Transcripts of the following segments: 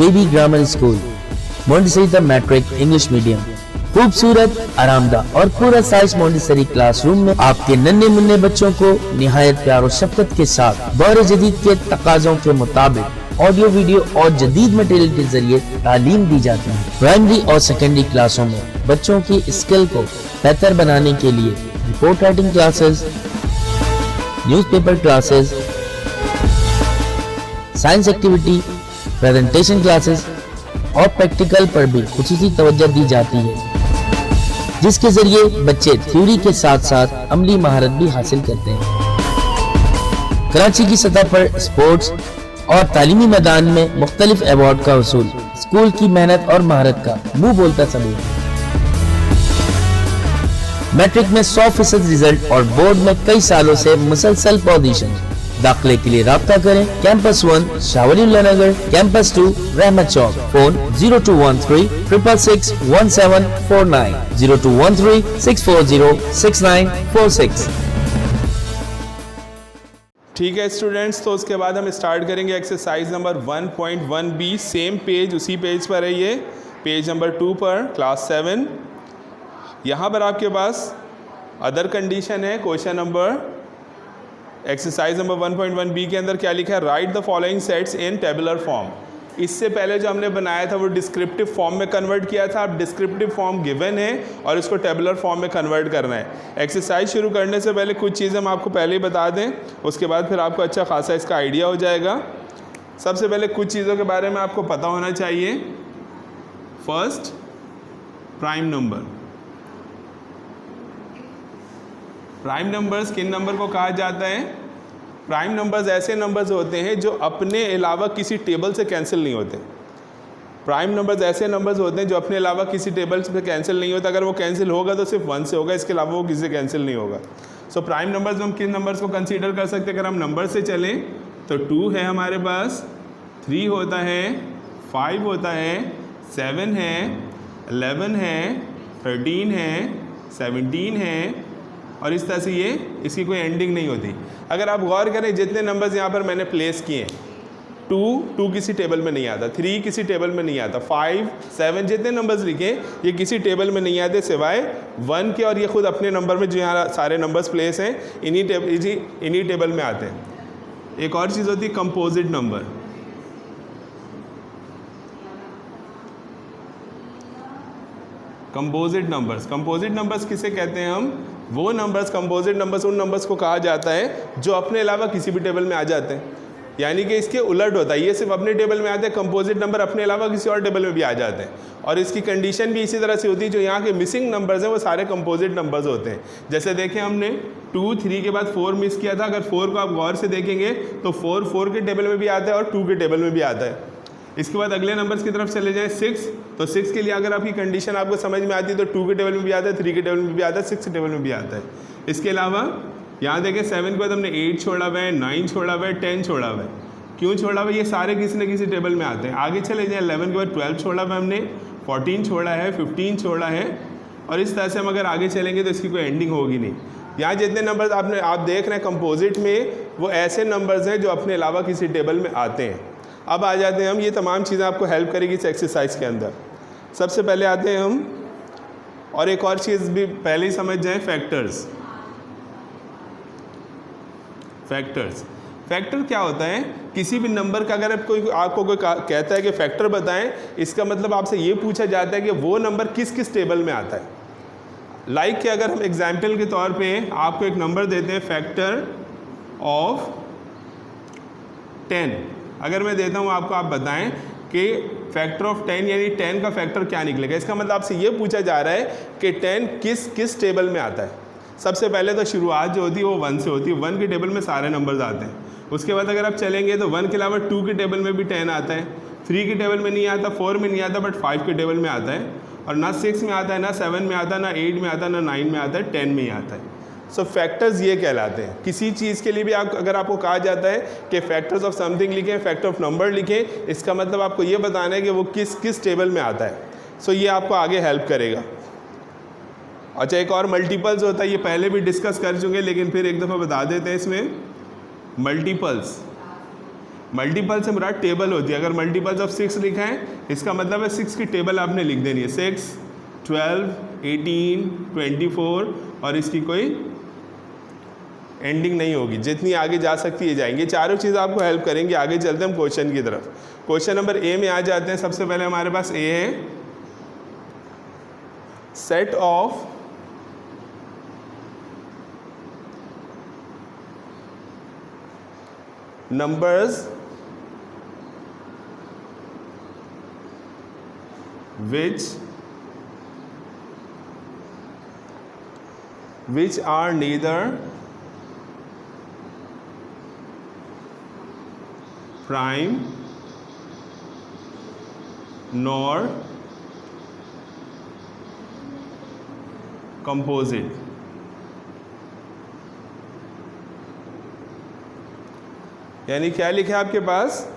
शेबी grammar school, Montessori matric English medium. खूबसूरत, आरामदाह और पूरा साइज मोंटेसरी क्लासरूम में आपके नन्हे मुन्ने बच्चों को निहायत प्यार और शफकत के साथ दौर जदीद के तकाज़ों के मुताबिक ऑडियो, वीडियो और जदीद मटेरियल के जरिए तालीम दी जाती है। प्राइमरी और सेकेंडरी क्लासों में बच्चों की स्किल को बेहतर बनाने के लिए report writing classes, newspaper classes, science activity, presentation classes और प्रैक्टिकल पर भी खुसूसी तवज्जो दी जाती है, जिसके जरिए बच्चे थ्योरी के साथ साथ अमली महारत भी हासिल करते हैं। कराची की सतह पर स्पोर्ट्स और तालीमी मैदान में मुख्तलिफ अवार्ड का वसूल स्कूल की मेहनत और महारत का मुंह बोलता सबूत है। मैट्रिक में 100% रिजल्ट और बोर्ड में कई सालों से मुसलसल पोजीशन। दाखिले के लिए राब्ता करें कैंपस 1 शाहवलीउल्लाह नगर, कैंपस 2 रहमत चौक। फोन 0213 666 1749, 0213 640 6946। ठीक है स्टूडेंट्स, तो उसके बाद हम स्टार्ट करेंगे exercise number 1.1b। Same page, उसी पेज पर है ये, पेज नंबर 2 पर, क्लास 7। यहाँ पर आपके पास अदर कंडीशन है। Question number exercise number 1.1b के अंदर क्या लिखा है? Right the following sets in tabular form. इससे पहले जो हमने बनाया था वो डिस्क्रिप्टिव फॉर्म में कन्वर्ट किया था। अब डिस्क्रिप्टिव फॉर्म गिवन है और इसको टेबुलर फॉर्म में कन्वर्ट करना है। एक्सरसाइज शुरू करने से पहले कुछ चीज़ें हम आपको पहले ही बता दें, उसके बाद फिर आपको अच्छा खासा इसका आइडिया हो जाएगा। सबसे पहले कुछ चीज़ों के बारे में आपको पता होना चाहिए। First, prime number. Prime numbers किन नंबर को कहा जाता है? प्राइम नंबर्स ऐसे नंबर्स होते हैं जो अपने अलावा किसी टेबल से कैंसिल नहीं होते। प्राइम नंबर्स ऐसे नंबर्स होते हैं जो अपने अलावा किसी टेबल से कैंसिल नहीं होता। अगर वो कैंसिल होगा तो सिर्फ 1 से होगा, इसके अलावा वो किसी से कैंसिल नहीं होगा। सो प्राइम नंबर्स में हम किन नंबर्स को कंसीडर कर सकते हैं? अगर हम नंबर से चलें तो 2 है हमारे पास, 3 होता है, 5 होता है, 7 है, 11 है, 13 है, 17 है, और इस तरह से ये, इसकी कोई एंडिंग नहीं होती। अगर आप गौर करें जितने नंबर्स यहाँ पर मैंने प्लेस किए, 2 किसी टेबल में नहीं आता, 3 किसी टेबल में नहीं आता, 5, 7 जितने नंबर्स लिखे ये किसी टेबल में नहीं आते सिवाय 1 के, और ये खुद अपने नंबर में जो यहाँ सारे नंबर्स प्लेस हैं इन्हीं टेबल में आते हैं। एक और चीज़ होती है कंपोजिट नंबर। कंपोजिट नंबर्स किसे कहते हैं हम? वो नंबर्स, कंपोजिट नंबर्स उन नंबर्स को कहा जाता है जो अपने अलावा किसी भी टेबल में आ जाते हैं। यानी कि इसके उलट होता है, ये सिर्फ अपने टेबल में आते हैं, कंपोजिट नंबर अपने अलावा किसी और टेबल में भी आ जाते हैं। और इसकी कंडीशन भी इसी तरह से होती है, जो यहाँ के मिसिंग नंबर्स हैं वो सारे कंपोजिट नंबर्स होते हैं। जैसे देखें हमने 2, 3 के बाद 4 मिस किया था। अगर 4 को आप गौर से देखेंगे तो 4 के टेबल में भी आता है और 2 के टेबल में भी आता है। इसके बाद अगले नंबर्स की तरफ चले जाएं, 6, तो 6 के लिए अगर आपकी कंडीशन आपको समझ में आती है तो 2 के टेबल में भी आता है, 3 के टेबल में भी आता है, 6 के टेबल में भी आता है। इसके अलावा यहाँ देखें 7 के बाद हमने 8 छोड़ा हुआ है, 9 छोड़ा हुआ है, 10 छोड़ा हुआ है। क्यों छोड़ा हुआ है? ये सारे किसी न किसी टेबल में आते हैं। आगे चले जाएँ, 11 के बाद 12 छोड़ा हुआ है हमने, 14 छोड़ा है, 15 छोड़ा है, और इस तरह से हम अगर आगे चलेंगे तो इसकी कोई एंडिंग होगी नहीं। यहाँ जितने नंबर्स आप देख रहे हैं कंपोजिट में, वो ऐसे नंबर्स हैं जो अपने अलावा किसी टेबल में आते हैं। अब आ जाते हैं हम, ये तमाम चीज़ें आपको हेल्प करेगी इस एक्सरसाइज के अंदर। सबसे पहले आते हैं हम, और एक और चीज़ भी पहले ही समझ जाएं, फैक्टर क्या होता है? किसी भी नंबर का अगर आपको कोई कहता है कि फैक्टर बताएं, इसका मतलब आपसे ये पूछा जाता है कि वो नंबर किस किस टेबल में आता है। लाइक कि अगर हम एग्जाम्पल के तौर पे आपको एक नंबर देते हैं, फैक्टर ऑफ 10, अगर मैं देता हूँ आपको, आप बताएं कि फैक्टर ऑफ 10 यानी 10 का फैक्टर क्या निकलेगा। इसका मतलब आपसे ये पूछा जा रहा है कि 10 किस किस टेबल में आता है। सबसे पहले तो शुरुआत जो होती है वो 1 से होती है, 1 के टेबल में सारे नंबर्स आते हैं। उसके बाद अगर आप चलेंगे तो 1 के अलावा 2 के टेबल में भी 10 आता है, 3 के टेबल में नहीं आता, 4 में नहीं आता, बट 5 के टेबल में आता है, और ना 6 में आता है, ना 7 में आता है, ना 8 में आता है, ना 9 में आता है, 10 में ही आता है। सो फैक्टर्स ये कहलाते हैं। किसी चीज़ के लिए भी अगर आपको कहा जाता है कि फैक्टर्स ऑफ समथिंग लिखें, फैक्टर ऑफ नंबर लिखें, इसका मतलब आपको ये बताना है कि वो किस किस टेबल में आता है। सो ये आपको आगे हेल्प करेगा। अच्छा, एक और मल्टीपल्स होता है, ये पहले भी डिस्कस कर चुके हैं लेकिन फिर एक दफ़ा बता देते हैं। इसमें मल्टीपल से मुराद टेबल होती है। अगर मल्टीपल्स ऑफ 6 लिखा है इसका मतलब है 6 की टेबल आपने लिख देनी है, 6, 12, 18, 24 और इसकी कोई एंडिंग नहीं होगी, जितनी आगे जा सकती है जाएंगे। चारों चीज़ आपको हेल्प करेंगी। आगे चलते हैं हम क्वेश्चन की तरफ। क्वेश्चन नंबर ए में आ जाते हैं। सबसे पहले हमारे पास ए है, set of numbers which are neither prime nor composite। यानी क्या लिखा है आपके पास,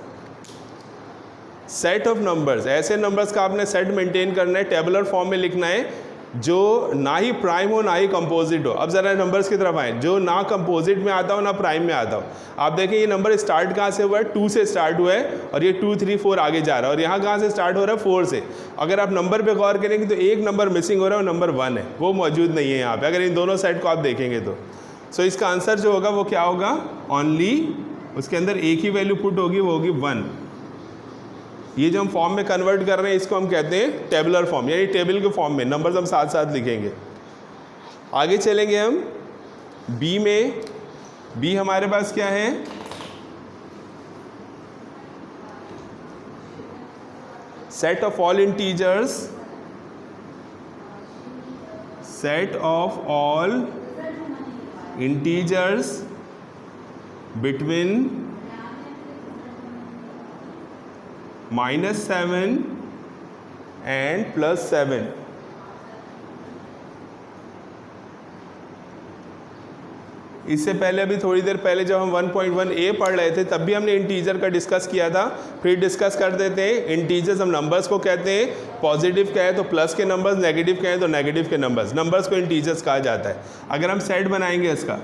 सेट ऑफ नंबर्स, ऐसे नंबर्स का आपने सेट मेंटेन करना है, टेबुलर फॉर्म में लिखना है, जो ना ही प्राइम हो ना ही कंपोजिट हो। अब ज़रा नंबर्स की तरफ आए, जो ना कंपोजिट में आता हो ना प्राइम में आता हो। आप देखें ये नंबर स्टार्ट कहाँ से हुआ है, 2 से स्टार्ट हुआ है और ये 2, 3, 4 आगे जा रहा है, और यहाँ कहाँ से स्टार्ट हो रहा है, 4 से। अगर आप नंबर पे गौर करेंगे तो एक नंबर मिसिंग हो रहा है, वो नंबर 1 है, वो मौजूद नहीं है यहाँ पे। अगर इन दोनों सेट को आप देखेंगे तो सो इसका आंसर जो होगा वो क्या होगा, ओनली उसके अंदर एक ही वैल्यू पुट होगी, वो होगी 1। ये जो हम फॉर्म में कन्वर्ट कर रहे हैं इसको हम कहते हैं टेबुलर फॉर्म, यानी टेबल के फॉर्म में नंबर्स हम साथ साथ लिखेंगे। आगे चलेंगे हम बी में। बी हमारे पास क्या है, set of all integers, set of all integers between -7 and +7। इससे पहले अभी थोड़ी देर पहले जब हम 1.1a पढ़ रहे थे तब भी हमने इंटीजर का डिस्कस किया था। फिर डिस्कस कर देते हैं। इंटीजर्स हम नंबर्स को कहते हैं, पॉजिटिव कहे तो प्लस के नंबर्स, नेगेटिव कहे तो नेगेटिव के नंबर्स। नंबर्स को इंटीजर्स कहा जाता है। अगर हम सेट बनाएंगे इसका,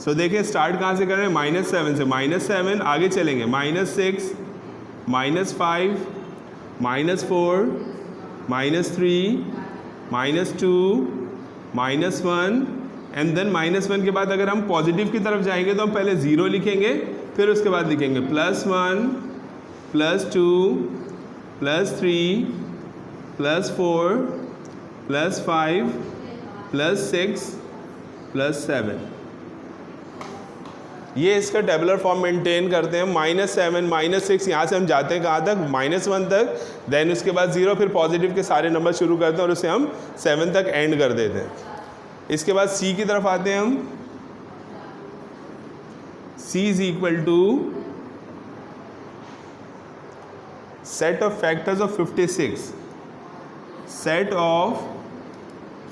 सो देखिए स्टार्ट कहाँ से कर रहे हैं, -7 से। -7 आगे चलेंगे, -6, -5, -4, -3, -2, -1 एंड देन -1 के बाद अगर हम पॉजिटिव की तरफ जाएंगे तो हम पहले 0 लिखेंगे, फिर उसके बाद लिखेंगे +1, +2, +3, +4, +5, +6, +7। ये इसका टेबुलर फॉर्म मेंटेन करते हैं। -7, -6 यहाँ से हम जाते हैं कहाँ तक, -1 तक, देन उसके बाद 0, फिर पॉजिटिव के सारे नंबर शुरू करते हैं और उसे हम 7 तक एंड कर देते हैं। इसके बाद सी की तरफ आते हैं हम। C is equal to set of factors of 56, set of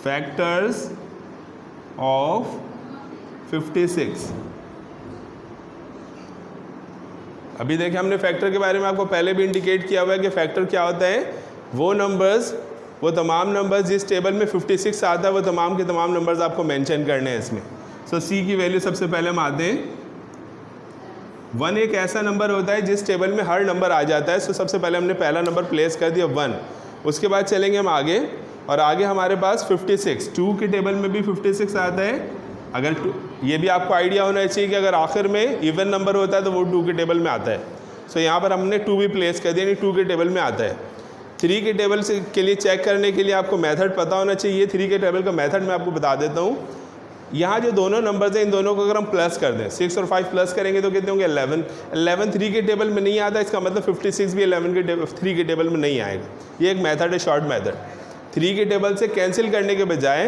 factors of 56। अभी देखिए हमने फैक्टर के बारे में आपको पहले भी इंडिकेट किया हुआ है कि फैक्टर क्या होता है, वो नंबर्स, वो तमाम नंबर्स जिस टेबल में 56 आता है वो तमाम के तमाम नंबर्स आपको मेंशन करने हैं इसमें। सो सी की वैल्यू सबसे पहले हम आते हैं। 1 एक ऐसा नंबर होता है जिस टेबल में हर नंबर आ जाता है। सो सबसे पहले हमने पहला नंबर प्लेस कर दिया 1। उसके बाद चलेंगे हम आगे, और आगे हमारे पास 56, 2 के टेबल में भी 56 आता है। अगर ये भी आपको आइडिया होना चाहिए कि अगर आखिर में इवन नंबर होता है तो वो 2 के टेबल में आता है। सो यहाँ पर हमने 2 भी प्लेस कर दिया, यानी 2 के टेबल में आता है। 3 के टेबल से के लिए चेक करने के लिए आपको मेथड पता होना चाहिए। 3 के टेबल का मेथड मैं आपको बता देता हूँ। यहाँ जो दोनों नंबर्स हैं इन दोनों को अगर हम प्लस कर दें, 6 और 5 प्लस करेंगे तो कितने होंगे, 11। 11 3 के टेबल में नहीं आता, इसका मतलब 56 भी 3 के टेबल में नहीं आएगा। ये एक मेथड है, शॉर्ट मेथड। 3 के टेबल से कैंसिल करने के बजाय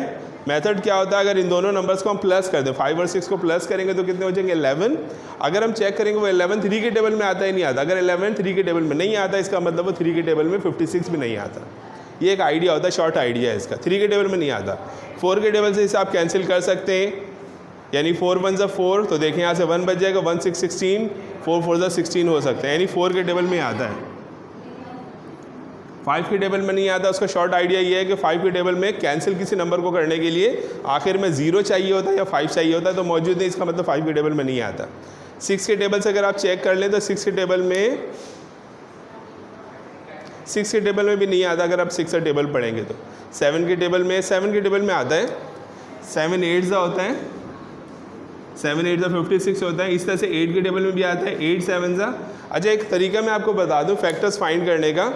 मेथड क्या होता है, अगर इन दोनों नंबर्स को हम प्लस कर दें, 5 और 6 को प्लस करेंगे तो कितने हो जाएंगे, 11। अगर हम चेक करेंगे वो 11 3 के टेबल में आता ही नहीं आता। अगर 11 3 के टेबल में नहीं आता, इसका मतलब वो 3 के टेबल में 56 भी नहीं आता। ये एक आइडिया होता है, शॉर्ट आइडिया है इसका। 3 के टेबल में नहीं आता। 4 के टेबल से इसे आप कैंसिल कर सकते हैं, यानी 4 1 4, तो देखें यहाँ से 1 बच जाएगा, 1 6 16, 4 4 16 हो सकते हैं, यानी 4 के टेबल में आता है। 5 के टेबल में नहीं आता। उसका शॉर्ट आइडिया ये है कि 5 के टेबल में कैंसिल किसी नंबर को करने के लिए आखिर में 0 चाहिए होता है या 5 चाहिए होता है, तो मौजूद नहीं, इसका मतलब 5 के टेबल में नहीं आता। 6 के टेबल से अगर आप चेक कर लें तो 6 के टेबल में भी नहीं आता अगर आप 6 का टेबल पढ़ेंगे तो। 7 के टेबल में आता है, 7 8 ज़ा होता है, 7 8 ज़ा 56 होता है। इस तरह से 8 के टेबल में भी आता है, 8 7 ज़ा। अच्छा, एक तरीका मैं आपको बता दूं फैक्टर्स फाइंड करने का।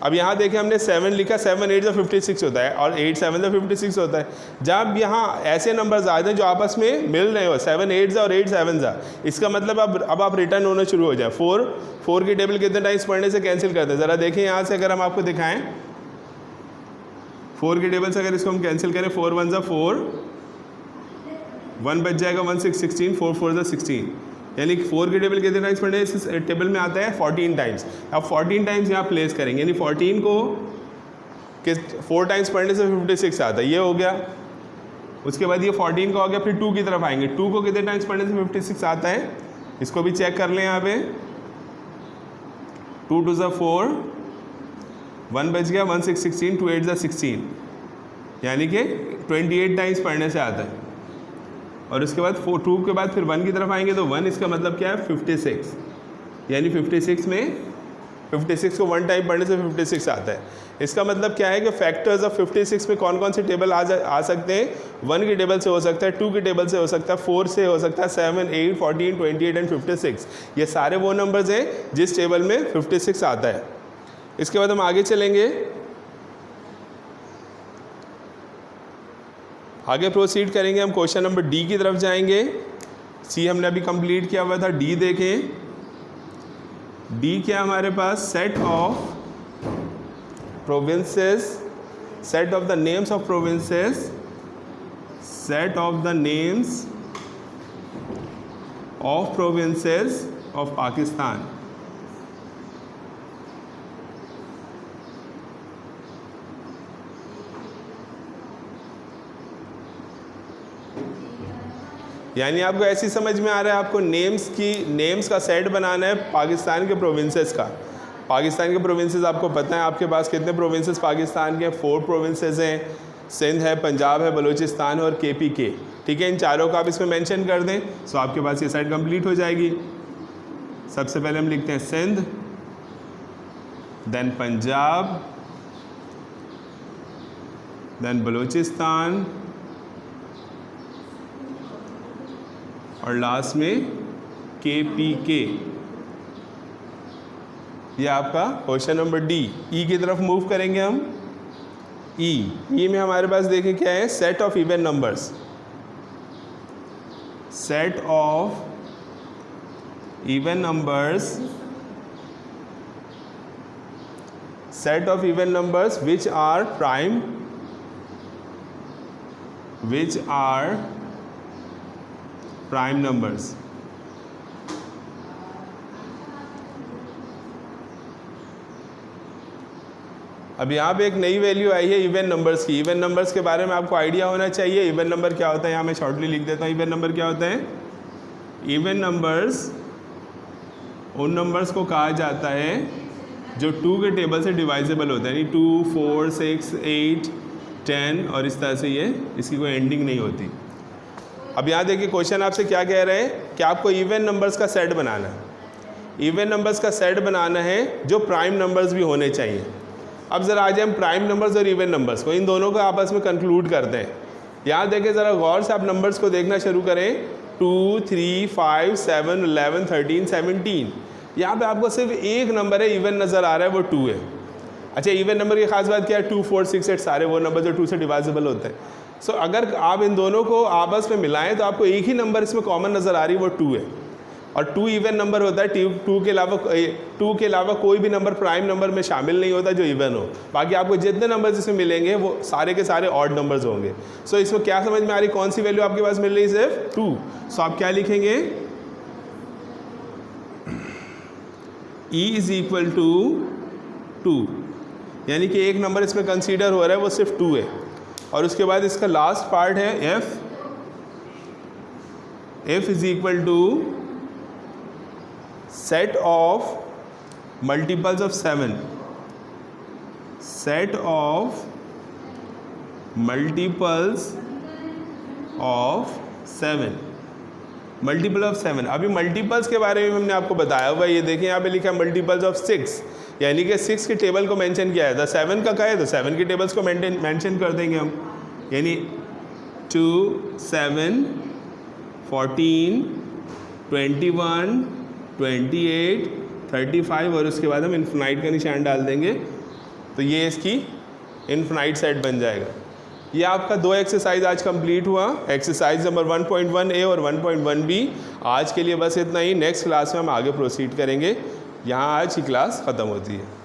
अब यहाँ देखें हमने 7 लिखा, 7 8 ज़ा 56 होता है और 8 7 ज़ा 56 होता है। जब यहाँ ऐसे नंबर्स आते हैं जो आपस में मिल रहे हो, 7 8 ज़ा और 8 7 ज़ा, इसका मतलब अब आप रिटर्न होना शुरू हो जाए। 4 की टेबल कितने टाइम्स पढ़ने से कैंसिल करते हैं, ज़रा देखें यहाँ से अगर हम आपको दिखाएं 4 की टेबल से अगर इसको हम कैंसिल करें, 4 1 ज़ा 4, 1 बच जाएगा, 1 6 16, 4 4 ज़ा 16, यानी 4 की टेबल कितने टाइम्स पढ़े, इस टेबल में आता है 14 टाइम्स। अब 14 टाइम्स यहाँ प्लेस करेंगे, यानी 14 को 4 टाइम्स पढ़ने से 56 आता है, ये हो गया। उसके बाद ये 14 का हो गया, फिर 2 की तरफ आएंगे, 2 को कितने टाइम्स पढ़ने से 56 आता है, इसको भी चेक कर लें यहाँ पे। 2 2 ज़ा 4, 1 बच गया, 1 6 16, 2 8 ज़ा 16, यानी कि 28 टाइम्स पढ़ने से आता है। और उसके बाद 2 के बाद फिर 1 की तरफ आएंगे तो 1, इसका मतलब क्या है 56, यानी 56 को 1 टाइम पढ़ने से 56 आता है। इसका मतलब क्या है कि फैक्टर्स ऑफ 56 में कौन कौन से टेबल आ सकते हैं। 1 की टेबल से हो सकता है, 2 की टेबल से हो सकता है, 4 से हो सकता है, 7 8 14 28 एंड 56, ये सारे वो नंबर्स हैं जिस टेबल में 56 आता है। इसके बाद हम आगे चलेंगे, आगे प्रोसीड करेंगे, हम क्वेश्चन नंबर डी की तरफ जाएंगे। सी हमने अभी कंप्लीट किया हुआ था, डी देखें। डी क्या हमारे पास, set of provinces, set of the names of provinces, set of the names of provinces of Pakistan. यानी आपको ऐसी समझ में आ रहा है, आपको नेम्स का सेट बनाना है पाकिस्तान के प्रोविंसेस का। पाकिस्तान के प्रोविंसेस आपको पता है आपके पास कितने प्रोविंसेस पाकिस्तान के, 4 प्रोविंसेस हैं, सिंध है, पंजाब है, बलूचिस्तान है और KPK, ठीक है। इन चारों का आप इसमें मेंशन कर दें तो आपके पास ये सेट कंप्लीट हो जाएगी। सबसे पहले हम लिखते हैं सिंध, देन पंजाब, देन बलूचिस्तान और लास्ट में KPK। ये आपका क्वेश्चन नंबर डी। ई की तरफ मूव करेंगे हम। ई में हमारे पास देखें क्या है, set of even numbers, set of even numbers, set of even numbers which are prime, which are prime numbers. अब यहाँ पे एक नई वैल्यू आई है इवन नंबर्स की। इवन नंबर्स के बारे में आपको आइडिया होना चाहिए। इवन नंबर क्या होता है, यहाँ मैं शॉर्टली लिख देता हूँ। इवन नंबर क्या होता है, इवन नंबर्स उन नंबर्स को कहा जाता है जो 2 के टेबल से डिवाइजेबल होते हैं, यानी 2 4 6 8 10 और इस तरह से, ये इसकी कोई एंडिंग नहीं होती। अब यहाँ देखिए क्वेश्चन आपसे क्या कह रहे हैं कि आपको इवन नंबर्स का सेट बनाना है। इवन नंबर्स का सेट बनाना है जो प्राइम नंबर्स भी होने चाहिए। अब ज़रा आज हम प्राइम नंबर्स और इवन नंबर्स को, इन दोनों को आपस में कंक्लूड करते हैं। यहाँ देखें ज़रा गौर से, आप नंबर्स को देखना शुरू करें। 2 3 5 7 11 13 17। यहाँ पे आपको सिर्फ एक नंबर है इवन नज़र आ रहा है, वो 2 है। अच्छा, इवन नंबर की खास बात क्या है, 2 4 6 8 सारे वो नंबर जो 2 से डिवाइजेबल होते हैं। सो अगर आप इन दोनों को आपस में मिलाएं तो आपको एक ही नंबर इसमें कॉमन नज़र आ रही है, वो 2 है। और 2 इवन नंबर होता है। 2 के अलावा कोई भी नंबर प्राइम नंबर में शामिल नहीं होता जो इवन हो। बाकी आपको जितने नंबर्स इसमें मिलेंगे वो सारे के सारे ऑड नंबर्स होंगे। सो इसमें क्या समझ में आ रही, कौन सी वैल्यू आपके पास मिल रही है, सिर्फ 2। सो आप क्या लिखेंगे, E इज इक्वल टू 2, यानी कि एक नंबर इसमें कंसीडर हो रहा है वो सिर्फ 2 है। और उसके बाद इसका लास्ट पार्ट है F is equal to set of multiples of 7, set of multiples of 7। Multiple of 7। अभी मल्टीपल्स के बारे में हमने आपको बताया हुआ है, ये देखिए यहाँ पे लिखा है मल्टीपल्स ऑफ 6, यानी कि 6 के टेबल को मेंशन किया है था। 7 का क्या है तो 7 के टेबल्स को मेंशन कर देंगे हम, यानी 2, 7, 14, 21, 28, 35 और उसके बाद हम इन्फिनाइट का निशान डाल देंगे, तो ये इसकी इन्फिनाइट सेट बन जाएगा। ये आपका 2 एक्सरसाइज आज कंप्लीट हुआ, एक्सरसाइज नंबर 1.1A और 1.1B। आज के लिए बस इतना ही, नेक्स्ट क्लास में हम आगे प्रोसीड करेंगे। यहाँ आज की क्लास ख़त्म होती है।